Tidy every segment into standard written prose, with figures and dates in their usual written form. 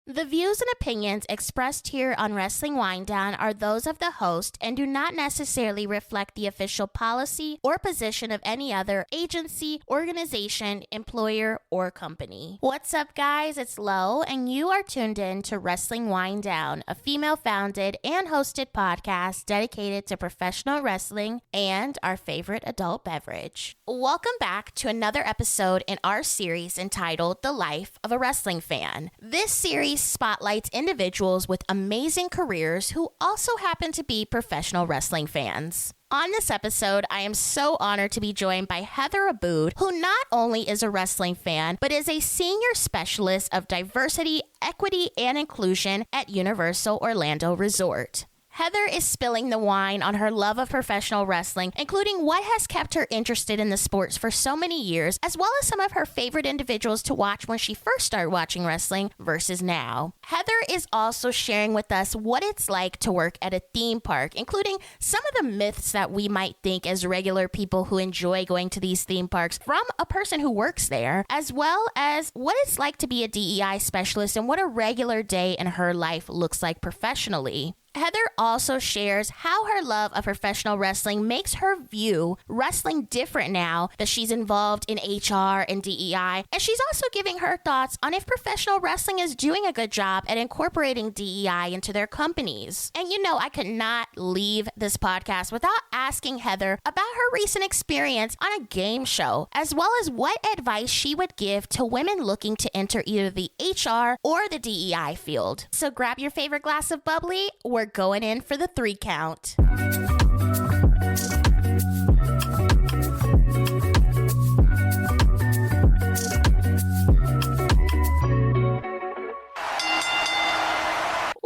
The views and opinions expressed here on Wrestling Winedown are those of the host and do not necessarily reflect the official policy or position of any other agency, organization, employer, or company. What's up, guys? It's Lo, and you are tuned in to Wrestling Winedown, a female-founded and hosted podcast dedicated to professional wrestling and our favorite adult beverage. Welcome back to another episode in our series entitled The Life of a Wrestling Fan. This series spotlights individuals with amazing careers who also happen to be professional wrestling fans. On this episode, I am so honored to be joined by Heather Abood, who not only is a wrestling fan, but is a senior specialist of diversity, equity, and inclusion at Universal Orlando Resort. Heather is spilling the wine on her love of professional wrestling, including what has kept her interested in the sports for so many years, as well as some of her favorite individuals to watch when she first started watching wrestling versus now. Heather is also sharing with us what it's like to work at a theme park, including some of the myths that we might think as regular people who enjoy going to these theme parks from a person who works there, as well as what it's like to be a DEI specialist and what a regular day in her life looks like professionally. Heather also shares how her love of professional wrestling makes her view wrestling different now that she's involved in HR and DEI, and she's also giving her thoughts on if professional wrestling is doing a good job at incorporating DEI into their companies. And you know, I could not leave this podcast without asking Heather about her recent experience on a game show, as well as what advice she would give to women looking to enter either the HR or the DEI field. So grab your favorite glass of bubbly. We're going in for the 3 count.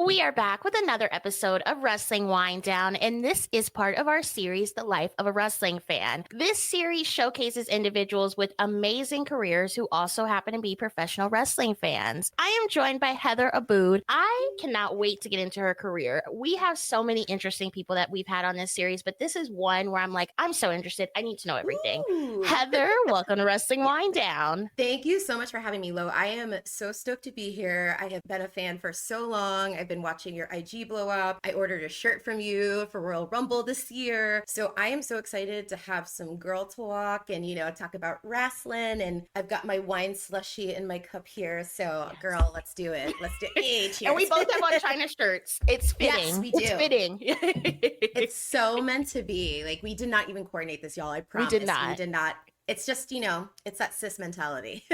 We are back with another episode of Wrestling Winedown, and this is part of our series, The Life of a Wrestling Fan. This series showcases individuals with amazing careers who also happen to be professional wrestling fans. I am joined by Heather Abood. I cannot wait to get into her career. We have so many interesting people that we've had on this series, but this is one where I'm like, I'm so interested. I need to know everything. Ooh. Heather, welcome to Wrestling Winedown. Thank you so much for having me, Lo. I am so stoked to be here. I have been a fan for so long. I've been watching your IG blow up. I ordered a shirt from you for Royal Rumble this year. So I am so excited to have some girl talk and, you know, talk about wrestling. And I've got my wine slushy in my cup here. So yes. Girl, let's do it. Let's do it. Hey, cheers. And we both have on China shirts. It's fitting. Yes, we do. It's fitting. It's so meant to be. Like, we did not even coordinate this, y'all. I promise. We did not. It's just, you know, it's that cis mentality.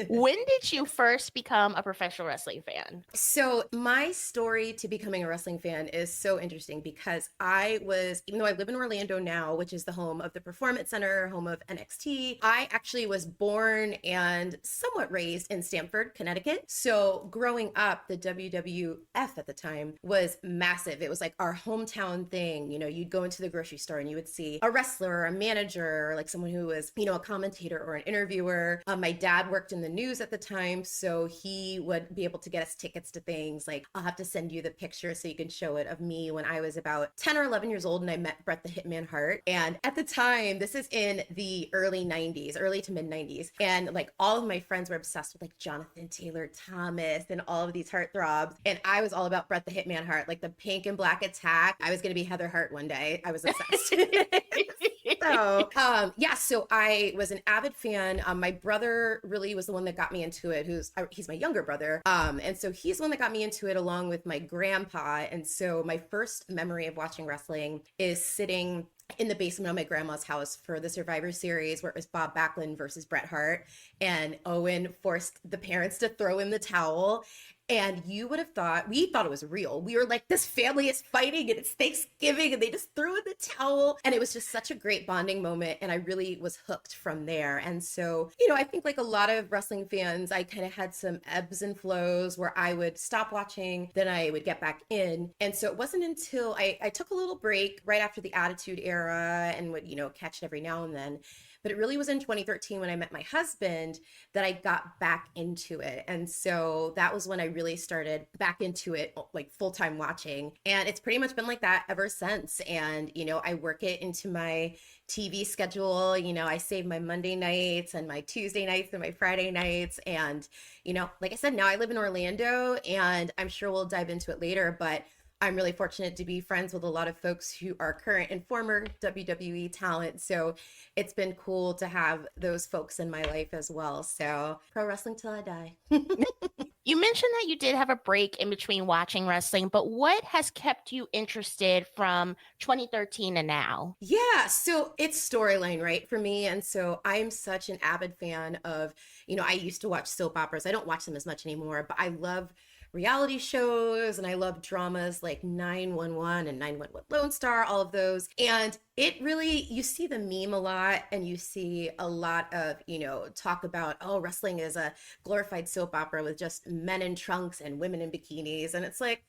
When did you first become a professional wrestling fan? So my story to becoming a wrestling fan is so interesting because even though I live in Orlando now, which is the home of the Performance Center, home of NXT, I actually was born and somewhat raised in Stamford, Connecticut. So growing up, the WWF at the time was massive. It was like our hometown thing. You know, you'd go into the grocery store and you would see a wrestler or a manager or like someone who was, you know, a commentator or an interviewer. My dad worked in the news at the time, so he would be able to get us tickets to things. Like, I'll have to send you the picture so you can show it of me when I was about 10 or 11 years old and I met Bret the Hitman Hart. And at the time, this is in the early to mid 90s. And like all of my friends were obsessed with like Jonathan Taylor Thomas and all of these heartthrobs. And I was all about Bret the Hitman Hart, like the pink and black attack. I was going to be Heather Hart one day. I was obsessed. So I was an avid fan. My brother really was the one that got me into it. He's my younger brother. And so he's the one that got me into it along with my grandpa. And so my first memory of watching wrestling is sitting in the basement of my grandma's house for the Survivor Series where it was Bob Backlund versus Bret Hart. And Owen forced the parents to throw in the towel. And you would have thought, we thought it was real. We were like, this family is fighting and it's Thanksgiving and they just threw in the towel. And it was just such a great bonding moment. And I really was hooked from there. And so, you know, I think like a lot of wrestling fans, I kind of had some ebbs and flows where I would stop watching, then I would get back in. And so it wasn't until I took a little break right after the Attitude Era and would, you know, catch it every now and then. But it really was in 2013 when I met my husband that I got back into it. And so that was when I really started back into it, like full time watching. And it's pretty much been like that ever since. And, I work it into my TV schedule. I save my Monday nights and my Tuesday nights and my Friday nights. And, like I said, now I live in Orlando, and I'm sure we'll dive into it later, but I'm really fortunate to be friends with a lot of folks who are current and former WWE talent. So it's been cool to have those folks in my life as well. So pro wrestling till I die. You mentioned that you did have a break in between watching wrestling, but what has kept you interested from 2013 to now? Yeah, so it's storyline, right, for me. And so I'm such an avid fan of, I used to watch soap operas. I don't watch them as much anymore, but I love reality shows and I love dramas like 911 and 911 Lone Star, all of those. And it really, you see the meme a lot, and you see a lot of, talk about, oh, wrestling is a glorified soap opera with just men in trunks and women in bikinis. And it's like,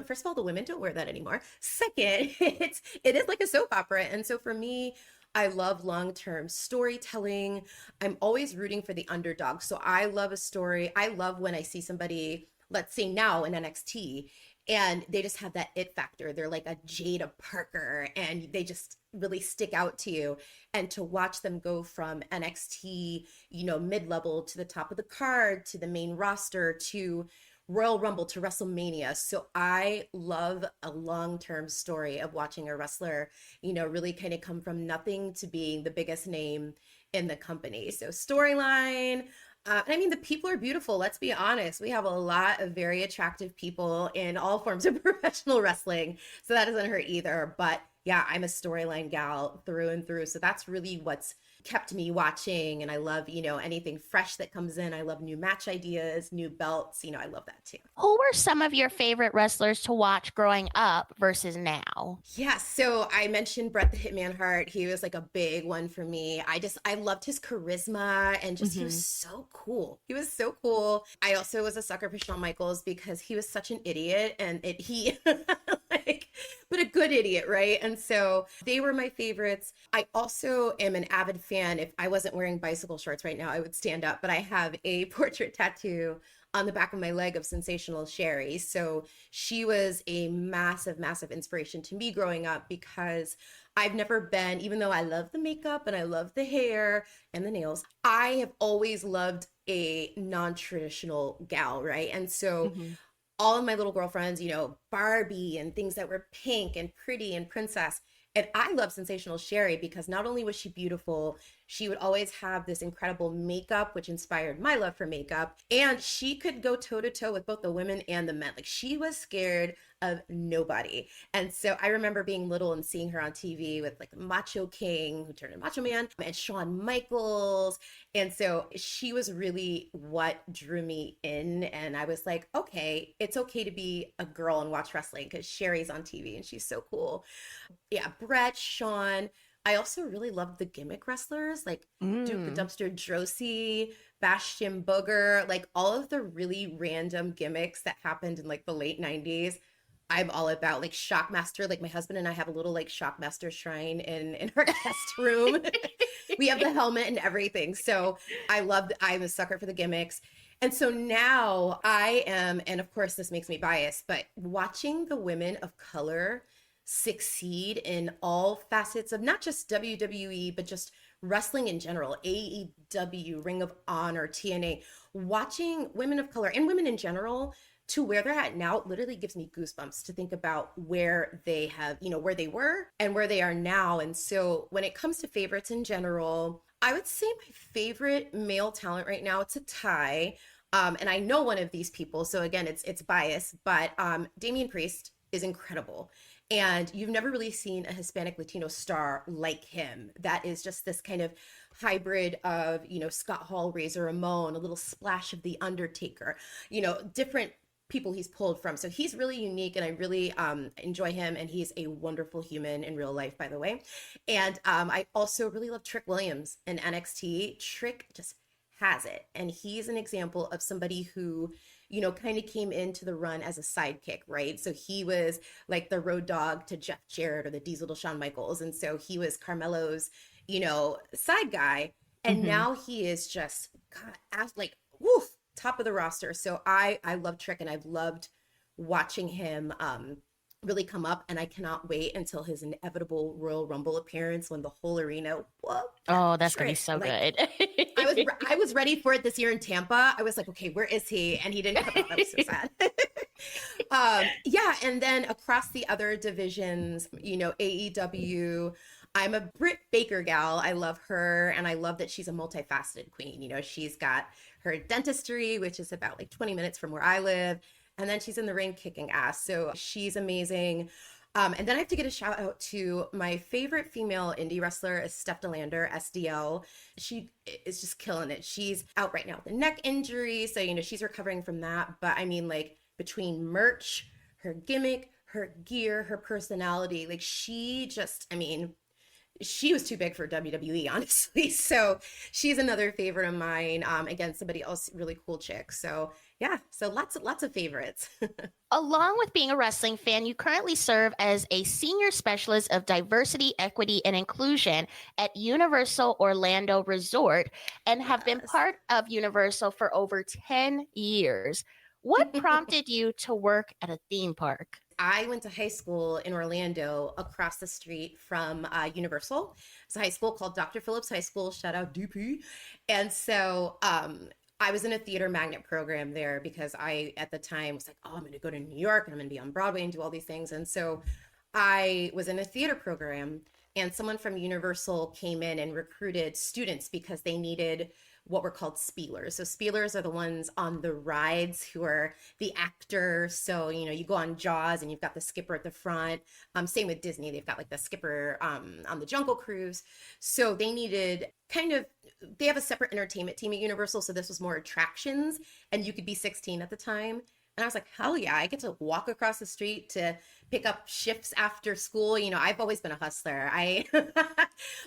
first of all, the women don't wear that anymore. Second, it is like a soap opera. And so for me, I love long-term storytelling. I'm always rooting for the underdog. So I love a story. I love when I see somebody, let's say now in NXT, and they just have that it factor. They're like a Jada Parker, and they just really stick out to you. And to watch them go from NXT, mid-level to the top of the card, to the main roster, to Royal Rumble, to WrestleMania. So I love a long-term story of watching a wrestler, really kind of come from nothing to being the biggest name in the company. So storyline, I mean, the people are beautiful. Let's be honest. We have a lot of very attractive people in all forms of professional wrestling. So that doesn't hurt either. But yeah, I'm a storyline gal through and through. So that's really what's kept me watching. And I love, anything fresh that comes in. I love new match ideas, new belts. I love that too. Who were some of your favorite wrestlers to watch growing up versus now? Yeah, so I mentioned Bret the Hitman Hart. He was like a big one for me. I loved his charisma, and just he was so cool. He was so cool. I also was a sucker for Shawn Michaels because he was such an idiot, and he like, but a good idiot, right? And so they were my favorites. I also am an avid fan. If I wasn't wearing bicycle shorts right now, I would stand up, but I have a portrait tattoo on the back of my leg of Sensational Sherry. So she was a massive, massive inspiration to me growing up, because I've never been, even though I love the makeup and I love the hair and the nails, I have always loved a non-traditional gal, right? And so all of my little girlfriends, Barbie and things that were pink and pretty and princess. And I love Sensational Sherry because not only was she beautiful, she would always have this incredible makeup, which inspired my love for makeup. And she could go toe to toe with both the women and the men. Like, she was scared of nobody. And so I remember being little and seeing her on TV with like Macho King, who turned into Macho Man, and Shawn Michaels. And so she was really what drew me in. And I was like, okay, it's okay to be a girl and watch wrestling because Sherry's on TV and she's so cool. Yeah, Bret, Shawn. I also really loved the gimmick wrestlers like Duke the Dumpster Droese, Bastion Booger, like all of the really random gimmicks that happened in like the late 90s. I'm all about like Shockmaster. Like, my husband and I have a little like Shockmaster shrine in our guest room. We have the helmet and everything. So I'm a sucker for the gimmicks. And so now I am, and of course this makes me biased, but watching the women of color succeed in all facets of not just WWE, but just wrestling in general, AEW, Ring of Honor, TNA, watching women of color and women in general to where they're at now literally gives me goosebumps to think about where they have, where they were and where they are now. And so when it comes to favorites in general, I would say my favorite male talent right now, it's a tie. And I know one of these people, so again, it's bias, but Damian Priest is incredible. And you've never really seen a Hispanic Latino star like him. That is just this kind of hybrid of, Scott Hall, Razor Ramon, a little splash of The Undertaker, different people he's pulled from. So he's really unique, and I really enjoy him. And he's a wonderful human in real life, by the way. And I also really love Trick Williams in NXT. Trick just has it. And he's an example of somebody who, kind of came into the run as a sidekick, right? So he was like the road dog to Jeff Jarrett or the Diesel to Shawn Michaels. And so he was Carmelo's, side guy. And Mm-hmm. now he is just like, woof, top of the roster. So I love Trick, and I've loved watching him really come up, and I cannot wait until his inevitable Royal Rumble appearance when the whole arena, whoa, that's Oh, that's gonna be Trick. so Like, good. I was ready for it this year in Tampa. I was like, okay, where is he? And he didn't come out. I was so sad. Yeah, and then across the other divisions, AEW, I'm a Britt Baker gal. I love her, and I love that she's a multifaceted queen. She's got her dentistry, which is about like 20 minutes from where I live, and then she's in the ring kicking ass. So she's amazing. And then I have to get a shout out to my favorite female indie wrestler is Steph Delander, SDL. She is just killing it. She's out right now with a neck injury. So, she's recovering from that. But I mean, like, between merch, her gimmick, her gear, her personality, like, she was too big for WWE, honestly. So she's another favorite of mine. Again, somebody else, really cool chick. So yeah, so lots of favorites. Along with being a wrestling fan, you currently serve as a senior specialist of diversity, equity, and inclusion at Universal Orlando Resort and have been Yes. part of Universal for over 10 years. What prompted you to work at a theme park? I went to high school in Orlando across the street from Universal. It's a high school called Dr. Phillips High School. Shout out DP. And so I was in a theater magnet program there because I, at the time, was like, oh, I'm going to go to New York and I'm going to be on Broadway and do all these things. And so I was in a theater program, and someone from Universal came in and recruited students because they needed what were called spielers. So spielers are the ones on the rides who are the actors. So, you go on Jaws and you've got the skipper at the front. Same with Disney. They've got like the skipper on the Jungle Cruise. So they needed they have a separate entertainment team at Universal. So this was more attractions, and you could be 16 at the time. And I was like, hell yeah, I get to walk across the street to pick up shifts after school. I've always been a hustler. I'm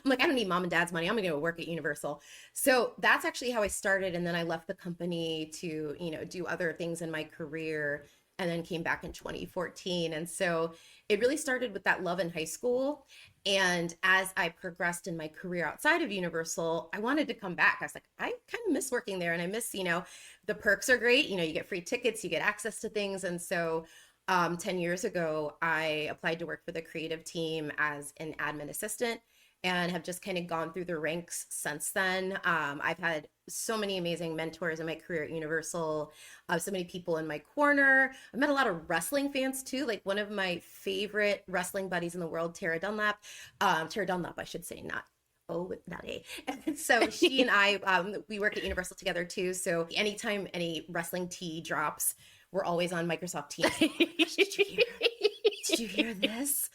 like, I don't need mom and dad's money. I'm going to go work at Universal. So that's actually how I started. And then I left the company to, do other things in my career, and then came back in 2014. And so it really started with that love in high school. And as I progressed in my career outside of Universal, I wanted to come back. I was like, I kind of miss working there, and I miss, the perks are great. You get free tickets, you get access to things. And so 10 years ago, I applied to work for the creative team as an admin assistant, and have just kind of gone through the ranks since then. I've had so many amazing mentors in my career at Universal, so many people in my corner. I've met a lot of wrestling fans too. Like, one of my favorite wrestling buddies in the world, Tara Dunlap, I should say, not with that A. And so she and I, we work at Universal together too. So anytime any wrestling tea drops, we're always on Microsoft Teams. Oh my gosh, did you hear this?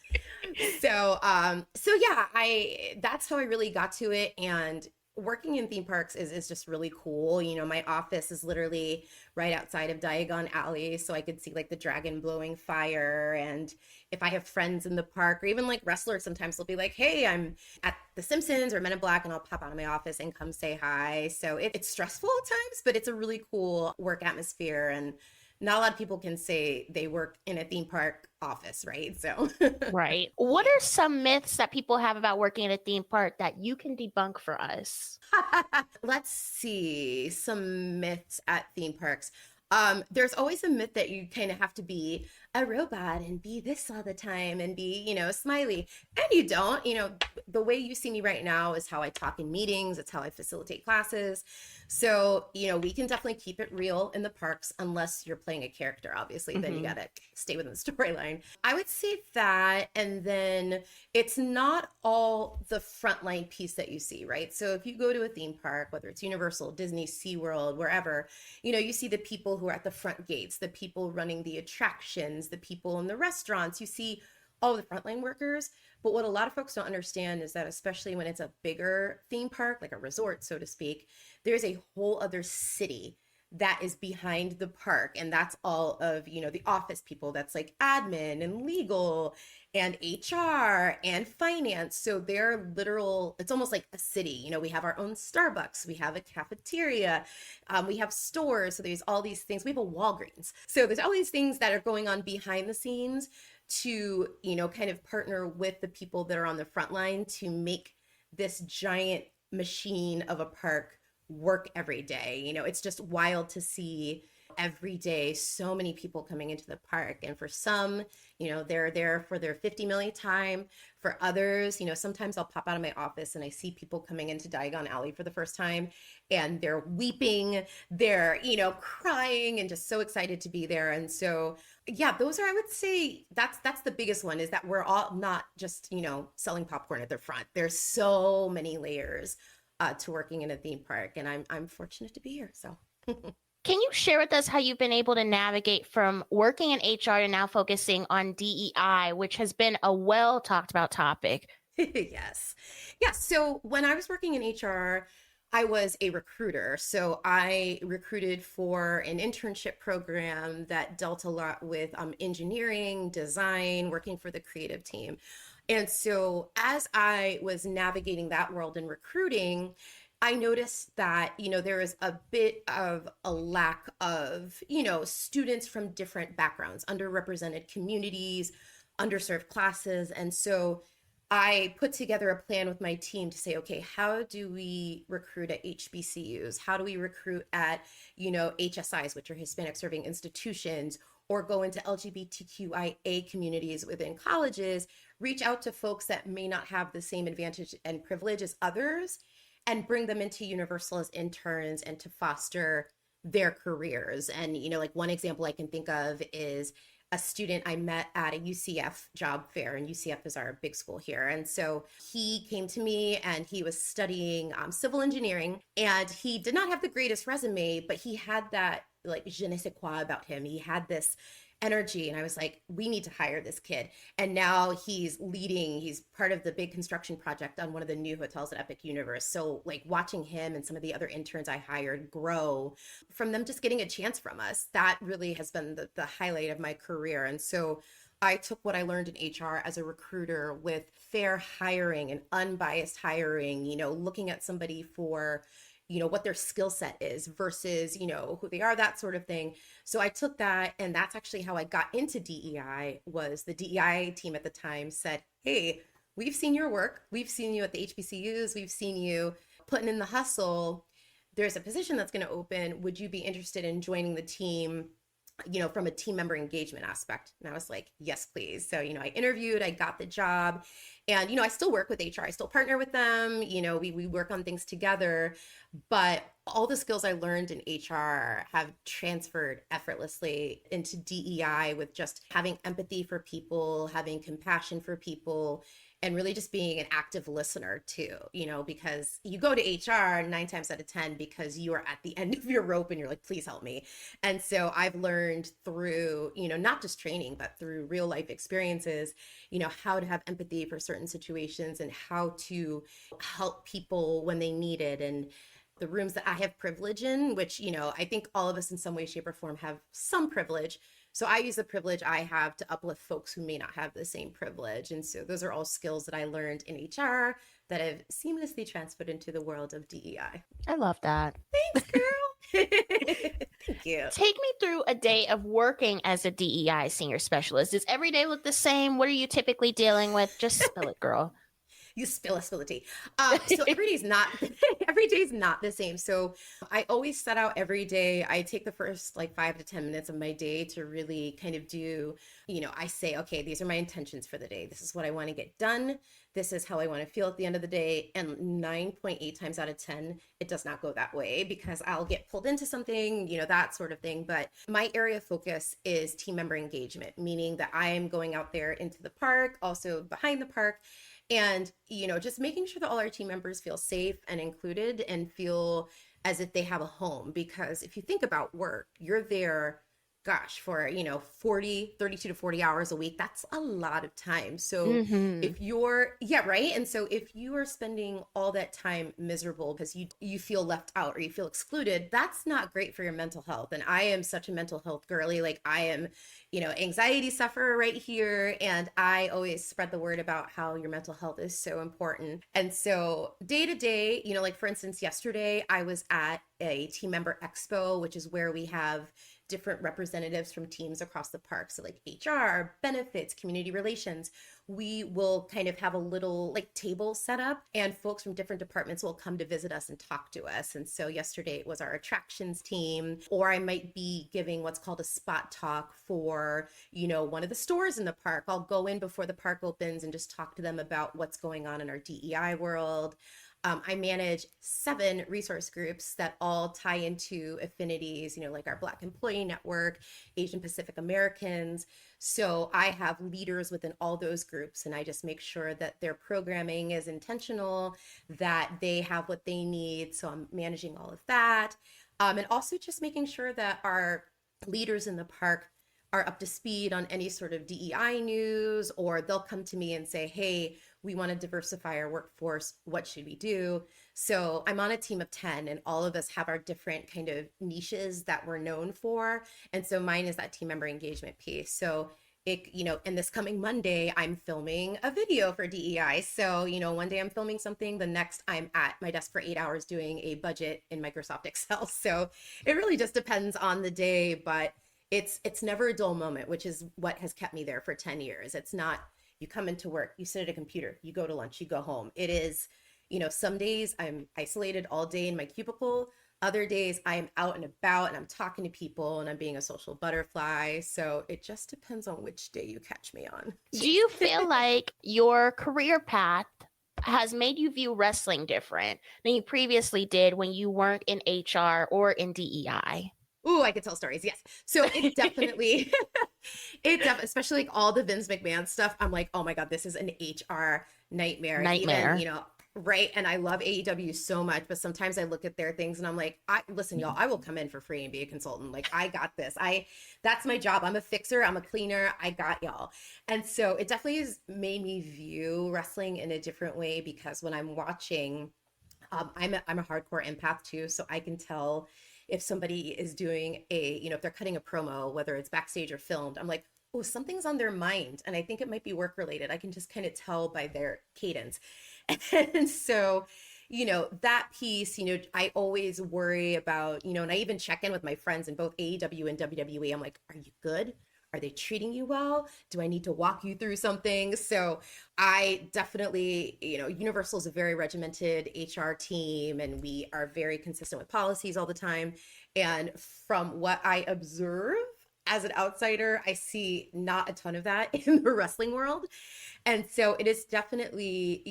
So yeah, that's how I really got to it. And working in theme parks is just really cool. My office is literally right outside of Diagon Alley, so I could see like the dragon blowing fire. And if I have friends in the park, or even like wrestlers, sometimes they'll be like, hey, I'm at the Simpsons or Men in Black, and I'll pop out of my office and come say hi. So it's stressful at times, but it's a really cool work atmosphere. And not a lot of people can say they work in a theme park office, right? So Right. What are some myths that people have about working at a theme park that you can debunk for us? Let's see some myths at theme parks. There's always a myth that you kind of have to be a robot and be this all the time and be, smiley. And you don't. The way you see me right now is how I talk in meetings. It's how I facilitate classes. So, we can definitely keep it real in the parks, unless you're playing a character, obviously. Then you got to stay within the storyline. I would say that. And then it's not all the frontline piece that you see, right? So if you go to a theme park, whether it's Universal, Disney, SeaWorld, wherever, you see the people who are at the front gates, the people running the attractions, the people in the restaurants. You see all the frontline workers. But what a lot of folks don't understand is that, especially when it's a bigger theme park, like a resort, so to speak, there's a whole other city that is behind the park. And that's all of, the office people. That's like admin and legal and HR and finance. So they're literal, it's almost like a city. We have our own Starbucks, we have a cafeteria, we have stores. So there's all these things. We have a Walgreens. So there's all these things that are going on behind the scenes to, kind of partner with the people that are on the front line to make this giant machine of a park work every day. It's just wild to see every day so many people coming into the park. And for some, they're there for their 50 millionth time. For others, sometimes I'll pop out of my office and I see people coming into Diagon Alley for the first time and they're weeping, they're, crying and just so excited to be there. And so, yeah, those are, I would say that's the biggest one, is that we're all not just, selling popcorn at the front. There's so many layers to working in a theme park, and I'm fortunate to be here. So Can you share with us how you've been able to navigate from working in HR to now focusing on DEI, which has been a well talked about topic? Yes. Yeah. So when I was working in HR, I was a recruiter. So I recruited for an internship program that dealt a lot with engineering, design, working for the creative team. And so as I was navigating that world in recruiting, I noticed that, there is a bit of a lack of, students from different backgrounds, underrepresented communities, underserved classes. And so I put together a plan with my team to say, okay, how do we recruit at HBCUs? How do we recruit at, HSIs, which are Hispanic serving institutions, or go into LGBTQIA communities within colleges, reach out to folks that may not have the same advantage and privilege as others, and bring them into Universal as interns and to foster their careers. And, like one example I can think of is a student I met at a UCF job fair, and UCF is our big school here. And so he came to me and he was studying civil engineering, and he did not have the greatest resume, but he had that like je ne sais quoi about him. He had this energy, and I was like, we need to hire this kid. And now he's part of the big construction project on one of the new hotels at Epic Universe. So like watching him and some of the other interns I hired grow from them just getting a chance from us, that really has been the highlight of my career. And so I took what I learned in HR as a recruiter with fair hiring and unbiased hiring, looking at somebody for what their skill set is versus, who they are, that sort of thing. So I took that, and that's actually how I got into DEI. Was the DEI team at the time said, hey, we've seen your work. We've seen you at the HBCUs. We've seen you putting in the hustle. There's a position that's going to open. Would you be interested in joining the team, from a team member engagement aspect? And I was like, yes, please. So, I interviewed, I got the job, and, I still work with HR. I still partner with them. We work on things together, but all the skills I learned in HR have transferred effortlessly into DEI, with just having empathy for people, having compassion for people, and really just being an active listener too, because you go to HR 9 times out of 10 because you are at the end of your rope and you're like, please help me. And so I've learned through, not just training, but through real life experiences, how to have empathy for certain situations and how to help people when they need it. And the rooms that I have privilege in, which, I think all of us in some way, shape, or form have some privilege. So I use the privilege I have to uplift folks who may not have the same privilege. And so those are all skills that I learned in HR that have seamlessly transferred into the world of DEI. I love that. Thanks, girl. Thank you. Take me through a day of working as a DEI senior specialist. Does every day look the same? What are you typically dealing with? Just spill it, girl. You spill the tea. So every day's not the same. So I always set out every day. I take the first like 5 to 10 minutes of my day to really kind of do, I say, okay, these are my intentions for the day. This is what I want to get done. This is how I want to feel at the end of the day. And 9.8 times out of 10, it does not go that way because I'll get pulled into something, that sort of thing. But my area of focus is team member engagement, meaning that I am going out there into the park, also behind the park, and, just making sure that all our team members feel safe and included and feel as if they have a home. Because if you think about work, you're there, for, 32 to 40 hours a week. That's a lot of time. So if you're, right. And so if you are spending all that time miserable because you feel left out or you feel excluded, that's not great for your mental health. And I am such a mental health girly. Like I am, anxiety sufferer right here. And I always spread the word about how your mental health is so important. And so day to day, like for instance, yesterday I was at a team member expo, which is where we have different representatives from teams across the park. So like HR, benefits, community relations. We will kind of have a little like table set up, and folks from different departments will come to visit us and talk to us. And so yesterday it was our attractions team, or I might be giving what's called a spot talk for, one of the stores in the park. I'll go in before the park opens and just talk to them about what's going on in our DEI world. I manage 7 resource groups that all tie into affinities, like our Black Employee Network, Asian Pacific Americans. So I have leaders within all those groups, and I just make sure that their programming is intentional, that they have what they need. So I'm managing all of that. And also just making sure that our leaders in the park are up to speed on any sort of DEI news, or they'll come to me and say, hey, we want to diversify our workforce. What should we do? So I'm on a team of 10, and all of us have our different kind of niches that we're known for. And so mine is that team member engagement piece. So in this coming Monday, I'm filming a video for DEI. So, one day I'm filming something, the next I'm at my desk for 8 hours doing a budget in Microsoft Excel. So it really just depends on the day, but it's never a dull moment, which is what has kept me there for 10 years. It's not, you come into work, you sit at a computer, you go to lunch, you go home. It is, some days I'm isolated all day in my cubicle. Other days I am out and about and I'm talking to people and I'm being a social butterfly. So it just depends on which day you catch me on. Do you feel like your career path has made you view wrestling different than you previously did when you weren't in HR or in DEI? Ooh, I could tell stories. Yes. So it definitely, especially like all the Vince McMahon stuff. I'm like, oh my God, this is an HR nightmare. Even, right. And I love AEW so much, but sometimes I look at their things and I'm like, listen, y'all, I will come in for free and be a consultant. Like, I got this. That's my job. I'm a fixer. I'm a cleaner. I got y'all. And so it definitely has made me view wrestling in a different way, because when I'm watching, I'm a hardcore empath too. So I can tell if somebody is doing if they're cutting a promo, whether it's backstage or filmed, I'm like, oh, something's on their mind. And I think it might be work related. I can just kind of tell by their cadence. And so, that piece, I always worry about, and I even check in with my friends in both AEW and WWE. I'm like, are you good? Are they treating you well? Do I need to walk you through something? So I definitely, Universal is a very regimented HR team, and we are very consistent with policies all the time. And from what I observe as an outsider, I see not a ton of that in the wrestling world. And so it is definitely,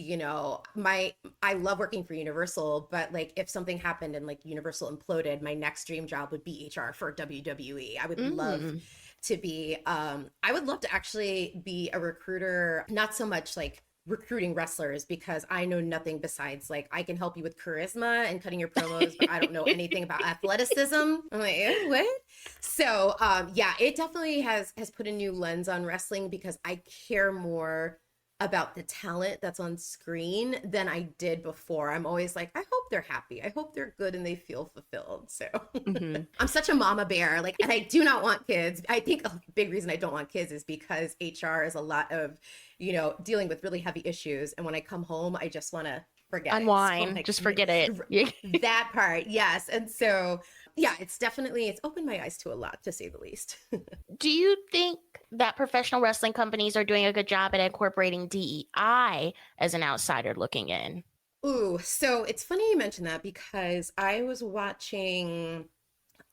I love working for Universal, but like if something happened and like Universal imploded, my next dream job would be HR for WWE. I would love to be, I would love to actually be a recruiter, not so much like recruiting wrestlers, because I know nothing besides like, I can help you with charisma and cutting your promos, but I don't know anything about athleticism. I'm like, what? So it definitely has put a new lens on wrestling, because I care more about the talent that's on screen than I did before. I'm always like, I hope they're happy. I hope they're good and they feel fulfilled. So I'm such a mama bear. Like, and I do not want kids. I think a big reason I don't want kids is because HR is a lot of, dealing with really heavy issues. And when I come home, I just want to forget. Unwind, so, like, just forget it. That part. Yes. And so, it's opened my eyes to a lot, to say the least. Do you think that professional wrestling companies are doing a good job at incorporating DEI as an outsider looking in? Ooh, so it's funny you mentioned that, because I was watching,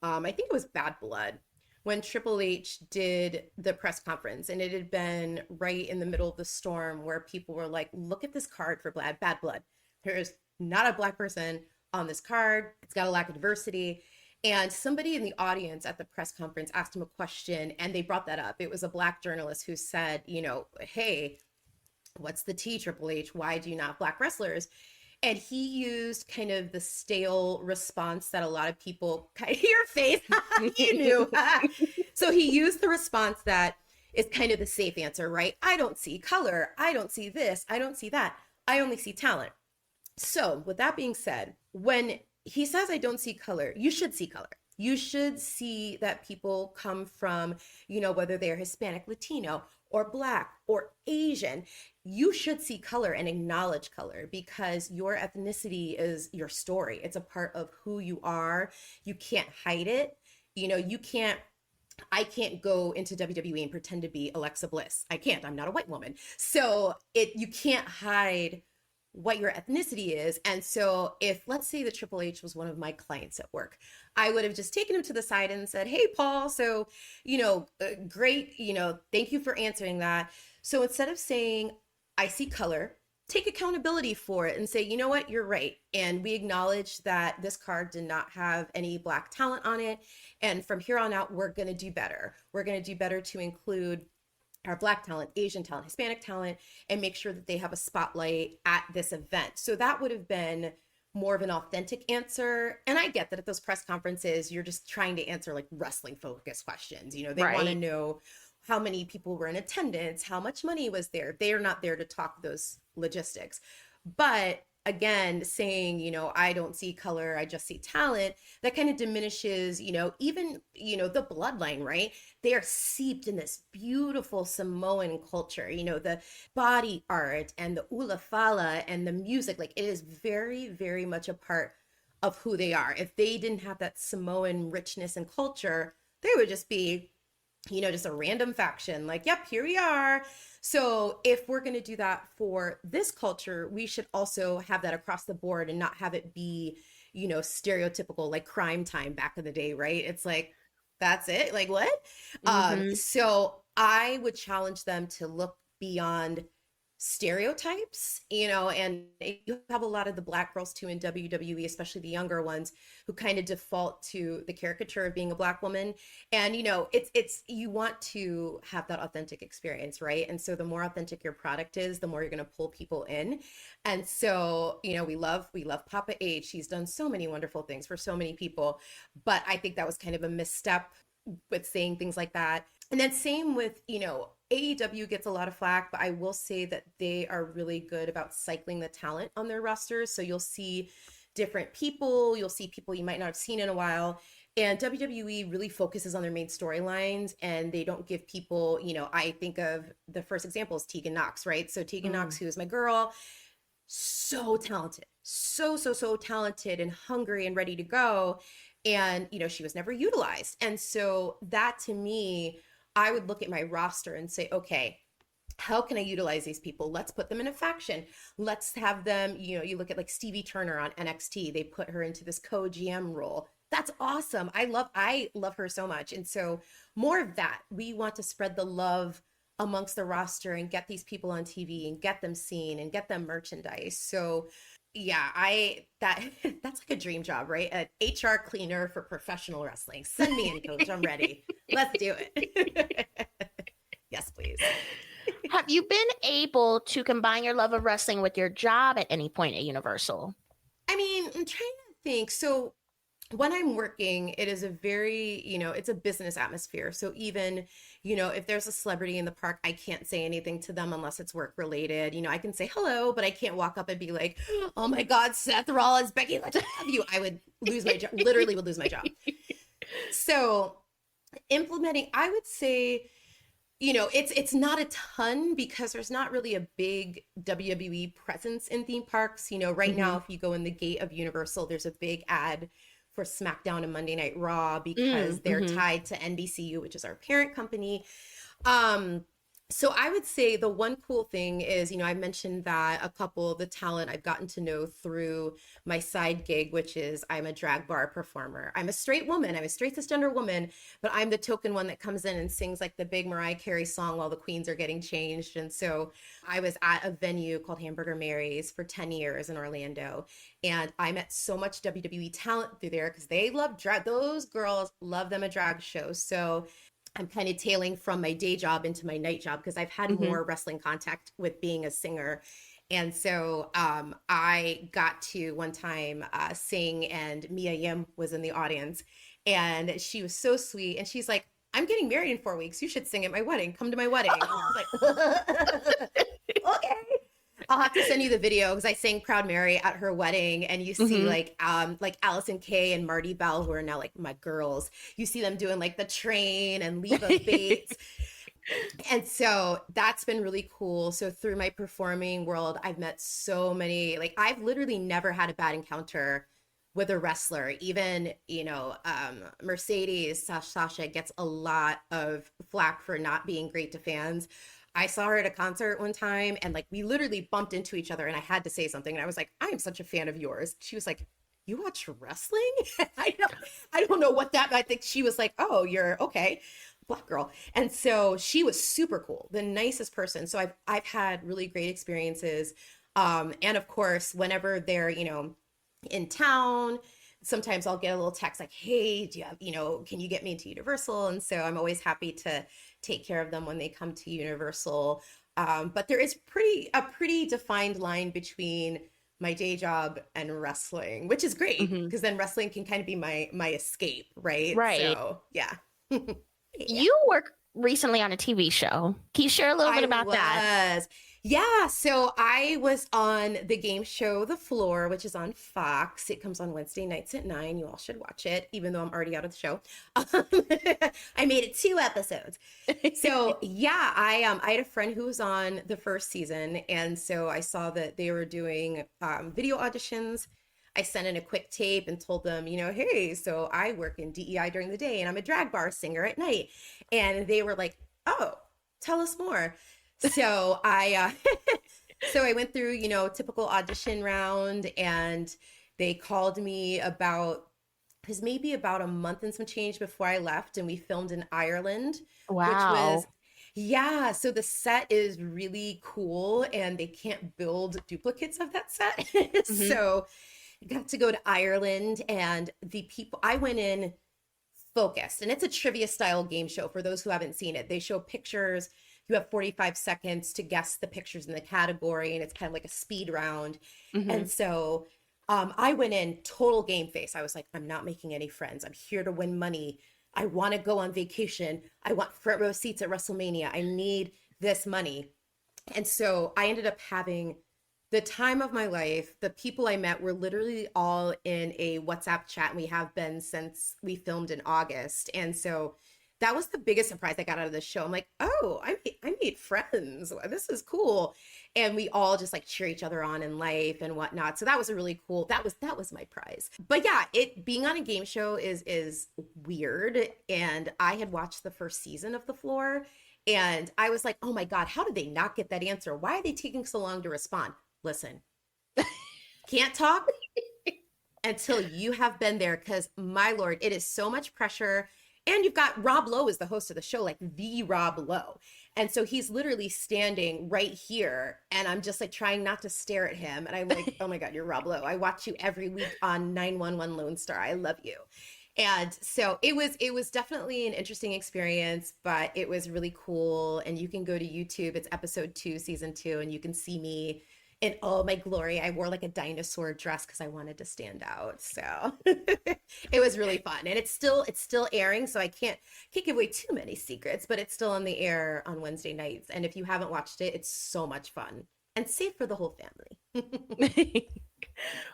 I think it was Bad Blood, when Triple H did the press conference, and it had been right in the middle of the storm where people were like, look at this card for Bad Blood. There's not a Black person on this card. It's got a lack of diversity. And somebody in the audience at the press conference asked him a question, and they brought that up. It was a Black journalist who said, hey, what's the tea, Triple H? Why do you not have Black wrestlers? And he used kind of the stale response that a lot of people, your face, you knew. So he used the response that is kind of the safe answer, right? I don't see color. I don't see this. I don't see that. I only see talent. So with that being said, when he says, I don't see color, you should see color. You should see that people come from, whether they're Hispanic, Latino, or Black, or Asian. You should see color and acknowledge color, because your ethnicity is your story. It's a part of who you are. You can't hide it. You can't I can't go into WWE and pretend to be Alexa Bliss. I can't. I'm not a white woman. So you can't hide what your ethnicity is. And so if, let's say, the Triple H was one of my clients at work, I would have just taken him to the side and said, "Hey, Paul, so, great, thank you for answering that. So instead of saying, I see color, take accountability for it and say, you know what, you're right. And we acknowledge that this card did not have any Black talent on it. And from here on out, we're going to do better. We're going to do better to include our Black talent, Asian talent, Hispanic talent, and make sure that they have a spotlight at this event." So that would have been more of an authentic answer. And I get that at those press conferences, you're just trying to answer like wrestling focused questions. They want to know how many people were in attendance, how much money was there. They are not there to talk those logistics. But again, saying, I don't see color, I just see talent, that kind of diminishes, even, the bloodline, right? They are seeped in this beautiful Samoan culture, the body art and the ula fala and the music, like it is very, very much a part of who they are. If they didn't have that Samoan richness and culture, they would just be just a random faction, like, yep, here we are. So if we're going to do that for this culture, we should also have that across the board and not have it be, stereotypical, like Crime Time back in the day, right? It's like, that's it. Like, what? So I would challenge them to look beyond stereotypes, and you have a lot of the Black girls too in WWE, especially the younger ones, who kind of default to the caricature of being a Black woman. And it's you want to have that authentic experience, right? And so the more authentic your product is, the more you're going to pull people in. And so we love Papa H. He's done so many wonderful things for so many people, but I think that was kind of a misstep with saying things like that. And then same with AEW gets a lot of flack, but I will say that they are really good about cycling the talent on their rosters. So you'll see different people, you'll see people you might not have seen in a while. And WWE really focuses on their main storylines, and they don't give people, I think of the first example is Tegan Knox, right? So Tegan Knox, who is my girl, so talented, so talented and hungry and ready to go. And, she was never utilized. And so that, to me, I would look at my roster and say, okay, how can I utilize these people? Let's put them in a faction. Let's have them, you look at like Stevie Turner on NXT, they put her into this co-GM role. That's awesome. I love her so much. And so more of that. We want to spread the love amongst the roster and get these people on TV and get them seen and get them merchandise. So yeah, that's like a dream job, right? An HR cleaner for professional wrestling. Send me in, coach. I'm ready. Let's do it. Yes, please. Have you been able to combine your love of wrestling with your job at any point at Universal? I mean, I'm trying to think. So when I'm working, it is a very, it's a business atmosphere. So even, if there's a celebrity in the park, I can't say anything to them unless it's work related. I can say hello, but I can't walk up and be like, "Oh my God, Seth Rollins, Becky, let's have you." I would lose my job, literally would lose my job. So implementing, I would say, it's not a ton because there's not really a big WWE presence in theme parks. Right now, if you go in the gate of Universal, there's a big ad for SmackDown and Monday Night Raw because they're tied to NBCU, which is our parent company. So I would say the one cool thing is, I mentioned that a couple of the talent I've gotten to know through my side gig, which is I'm a drag bar performer. I'm a straight woman. I'm a straight cisgender woman, but I'm the token one that comes in and sings like the big Mariah Carey song while the queens are getting changed. And so I was at a venue called Hamburger Mary's for 10 years in Orlando. And I met so much WWE talent through there because they love drag. Those girls love them a drag show. So I'm kind of tailing from my day job into my night job because I've had more wrestling contact with being a singer. And so I got to one time sing, and Mia Yim was in the audience, and she was so sweet. And she's like, "I'm getting married in 4 weeks. You should sing at my wedding. Come to my wedding." And I was like, okay. I'll have to send you the video because I sang Proud Mary at her wedding, and you see like Allison Kay and Marty Bell, who are now like my girls. You see them doing like the train and Leva Bates. And so that's been really cool. So through my performing world, I've met so many, like I've literally never had a bad encounter with a wrestler. Even, Mercedes Sasha gets a lot of flack for not being great to fans. I saw her at a concert one time and like we literally bumped into each other and I had to say something and I was like, I am such a fan of yours. She was like, you watch wrestling? I don't know what that, I think she was like, oh, you're okay, Black girl. And so she was super cool, the nicest person. So I've had really great experiences. And of course, whenever they're, in town, sometimes I'll get a little text like, hey, do you have, can you get me into Universal? And so I'm always happy to take care of them when they come to Universal. But there is a pretty defined line between my day job and wrestling, which is great because then wrestling can kind of be my escape, right? Right. So yeah. Yeah. You work recently on a TV show. Can you share a little bit about that? Yeah, so I was on the game show The Floor, which is on Fox. It comes on Wednesday nights at 9. You all should watch it, even though I'm already out of the show. I made it 2 episodes. So yeah, I had a friend who was on the first season, and so I saw that they were doing video auditions. I sent in a quick tape and told them, hey, so I work in DEI during the day and I'm a drag bar singer at night. And they were like, oh, tell us more. So I went through, typical audition round and they called me it was maybe about a month and some change before I left and we filmed in Ireland. Wow. Yeah, so the set is really cool and they can't build duplicates of that set. So got to go to Ireland and I went in focused, and it's a trivia style game show for those who haven't seen it. They show pictures. You have 45 seconds to guess the pictures in the category, and it's kind of like a speed round. And so I went in total game face. I was like, I'm not making any friends. I'm here to win money. I want to go on vacation. I want front row seats at WrestleMania. I need this money. And so I ended up having the time of my life. The people I met were literally all in a WhatsApp chat, and we have been since we filmed in August. And so that was the biggest surprise I got out of the show. I'm like, oh, I made friends. This is cool. And we all just like cheer each other on in life and whatnot. So that was a really cool, that was my prize. But yeah, it being on a game show is weird. And I had watched the first season of The Floor and I was like, oh my God, how did they not get that answer? Why are they taking so long to respond? Listen, can't talk until you have been there, because my Lord, it is so much pressure. And you've got Rob Lowe as the host of the show, like the Rob Lowe. And so he's literally standing right here. And I'm just like trying not to stare at him. And I'm like, oh my God, you're Rob Lowe. I watch you every week on 911 Lone Star. I love you. And so it was definitely an interesting experience, but it was really cool. And you can go to YouTube. It's episode 2, season 2, and you can see me in all my glory. I wore like a dinosaur dress because I wanted to stand out. So it was really fun. And it's still airing, so I can't give away too many secrets, but it's still on the air on Wednesday nights. And if you haven't watched it, it's so much fun and safe for the whole family.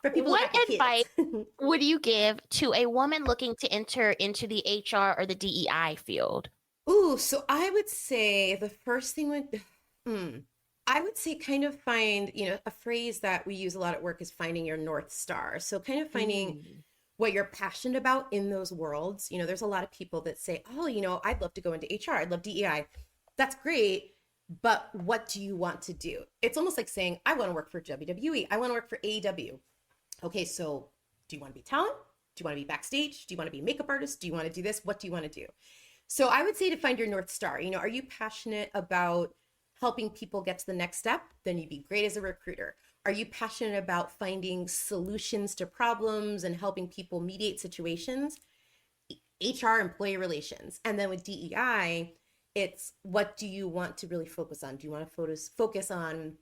For people what advice would you give to a woman looking to enter into the HR or the DEI field? Ooh, so I would say the first thing I would say kind of find, a phrase that we use a lot at work is finding your North Star. So kind of finding what you're passionate about in those worlds. There's a lot of people that say, oh, I'd love to go into HR. I'd love DEI. That's great. But what do you want to do? It's almost like saying, I want to work for WWE. I want to work for AEW. Okay, so do you want to be talent? Do you want to be backstage? Do you want to be a makeup artist? Do you want to do this? What do you want to do? So I would say to find your North Star. Are you passionate about helping people get to the next step? Then you'd be great as a recruiter. Are you passionate about finding solutions to problems and helping people mediate situations? HR, employee relations. And then with DEI, it's what do you want to really focus on? Do you want to focus on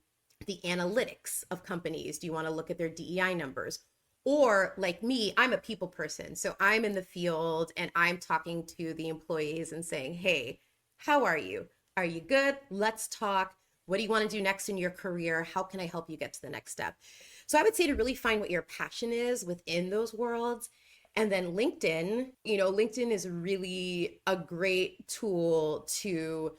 the analytics of companies? Do you want to look at their DEI numbers? Or like me, I'm a people person. So I'm in the field and I'm talking to the employees and saying, hey, how are you? Are you good? Let's talk. What do you want to do next in your career? How can I help you get to the next step? So I would say to really find what your passion is within those worlds. And then LinkedIn, LinkedIn is really a great tool to,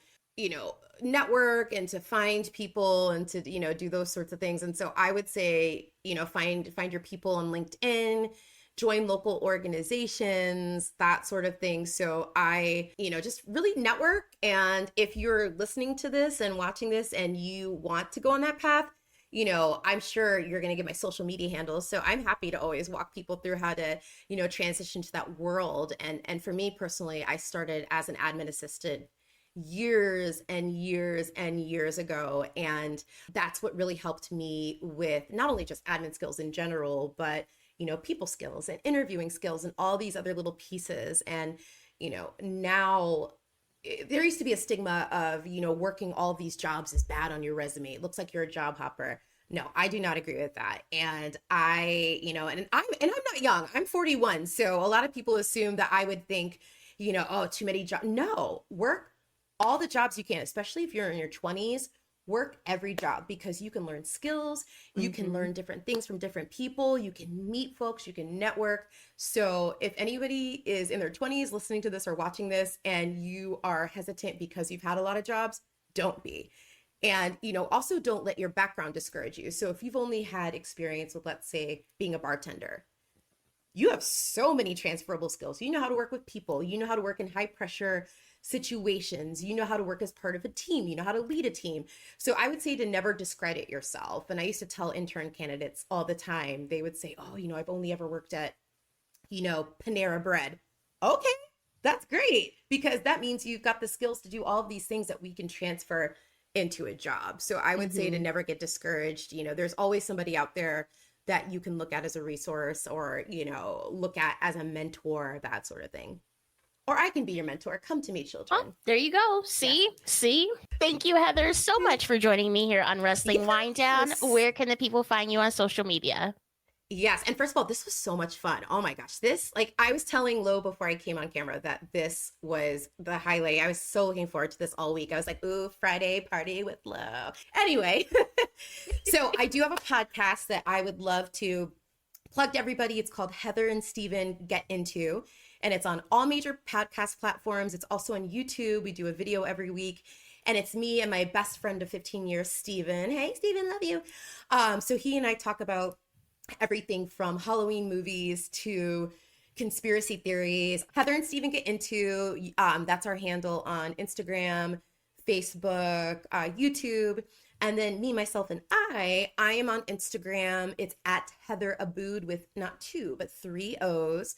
network and to find people and to, do those sorts of things. And so I would say, find your people on LinkedIn, join local organizations, that sort of thing. So I, just really network. And if you're listening to this and watching this and you want to go on that path, I'm sure you're going to get my social media handles. So I'm happy to always walk people through how to, transition to that world. And for me personally, I started as an admin assistant years and years and years ago. And that's what really helped me with not only just admin skills in general, but, people skills and interviewing skills and all these other little pieces. And, now there used to be a stigma of, working all these jobs is bad on your resume. It looks like you're a job hopper. No, I do not agree with that. And and I'm not young. I'm 41. So a lot of people assume that I would think, oh, too many jobs. No, work all the jobs you can, especially if you're in your 20s. Work every job, because you can learn skills, you can learn different things from different people, you can meet folks, you can network. So if anybody is in their 20s listening to this or watching this and you are hesitant because you've had a lot of jobs, don't be. And, also don't let your background discourage you. So if you've only had experience with, let's say, being a bartender, you have so many transferable skills. You know how to work with people, you know how to work in high pressure situations, you know how to work as part of a team, you know how to lead a team. So I would say to never discredit yourself. And I used to tell intern candidates all the time, they would say, oh, I've only ever worked at, Panera Bread. Okay, that's great, because that means you've got the skills to do all of these things that we can transfer into a job. So I would say to never get discouraged. There's always somebody out there that you can look at as a resource or, look at as a mentor, that sort of thing. Or I can be your mentor. Come to me, children. Oh, there you go. See? Thank you, Heather, so much for joining me here on Wrestling Winedown. Where can the people find you on social media? Yes. And first of all, this was so much fun. Oh my gosh. I was telling Lo before I came on camera that this was the highlight. I was so looking forward to this all week. I was like, ooh, Friday party with Lo. Anyway, so I do have a podcast that I would love to plug to everybody. It's called Heather and Steven Get Into. And it's on all major podcast platforms. It's also on YouTube. We do a video every week. And it's me and my best friend of 15 years, Steven. Hey, Steven, love you. So he and I talk about everything from Halloween movies to conspiracy theories. Heather and Steven Get Into, that's our handle on Instagram, Facebook, YouTube. And then me, myself, and I am on Instagram. It's at Heather Abood with not 2, but 3 O's.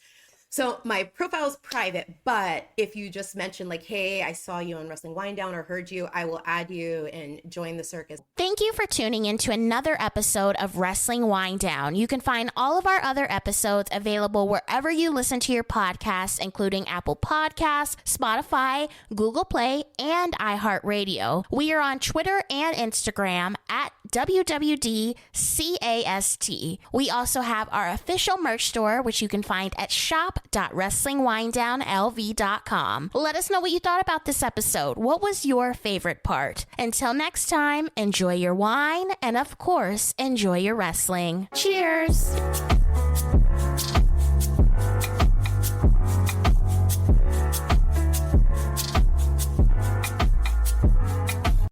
So my profile is private, but if you just mention like, hey, I saw you on Wrestling Winedown or heard you, I will add you and join the circus. Thank you for tuning in to another episode of Wrestling Winedown. You can find all of our other episodes available wherever you listen to your podcasts, including Apple Podcasts, Spotify, Google Play, and iHeartRadio. We are on Twitter and Instagram at WWDCAST. We also have our official merch store, which you can find at shop.wrestlingwinedownlv.com. Let us know what you thought about this episode. What was your favorite part? Until next time, enjoy your wine and, of course, enjoy your wrestling. Cheers!